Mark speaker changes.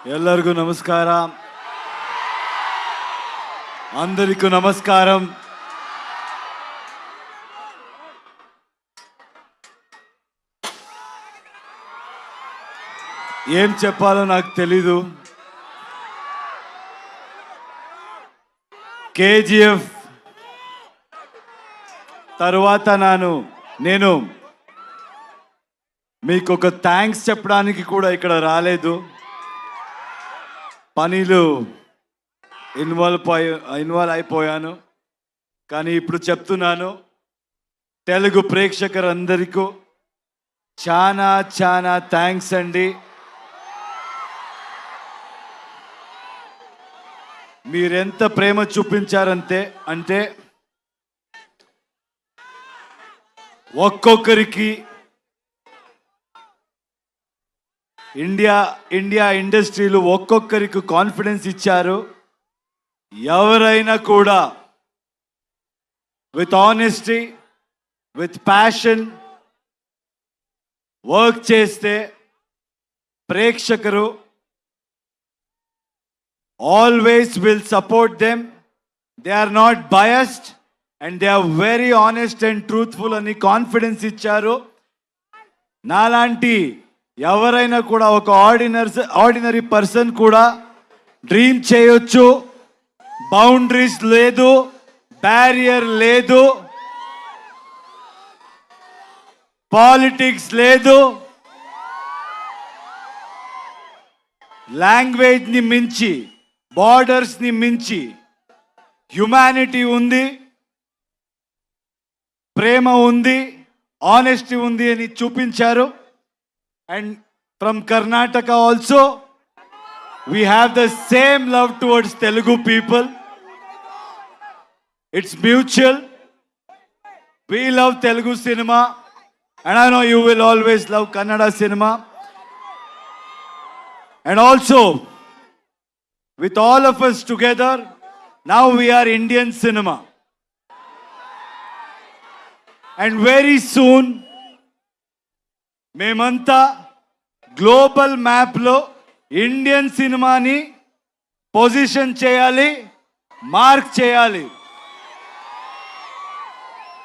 Speaker 1: ಎಲ್ಲರಿಗೂ ನಮಸ್ಕಾರ. అందరికీ నమస్కారం. ఏం చెప్పాలో నాకు తెలీదు. కేజీఎఫ్ తర్వాత నేను మీకు ఒక థ్యాంక్స్ చెప్పడానికి కూడా ఇక్కడ రాలేదు. పనిలో ఇన్వాల్వ్ అయిపోయాను. కానీ ఇప్పుడు చెప్తున్నాను, తెలుగు ప్రేక్షకులందరికీ చాలా చాలా థ్యాంక్స్ అండి. మీరెంత ప్రేమ చూపించారంటే ఒక్కొక్కరికి ఇండియా ఇండస్ట్రీలో ఒక్కొక్కరికి కాన్ఫిడెన్స్ ఇచ్చారు. ఎవరైనా కూడా with honesty, with passion work చేస్తే ప్రేక్షకులు always will support them. They are not biased and they are very honest and truthful అని కాన్ఫిడెన్స్ ఇచ్చారు. నాలాంటి ఎవరైనా కూడా ఒక ఆర్డినరీ పర్సన్ కూడా డ్రీమ్ చేయొచ్చు. బౌండరీస్ లేదు, బ్యారియర్ లేదు, పాలిటిక్స్ లేదు, లాంగ్వేజ్ ని మించి, బార్డర్స్ ని మించి హ్యుమానిటీ ఉంది, ప్రేమ ఉంది, ఆనెస్టీ ఉంది అని చూపించారు. And from Karnataka also we have the same love towards Telugu people. It's mutual. We love Telugu cinema and I know you will always love Kannada cinema. And also with all of us together, now we are Indian cinema. And very soon మేమంతా global మ్యాప్లో Indian సినిమాని position చేయాలి, mark చేయాలి.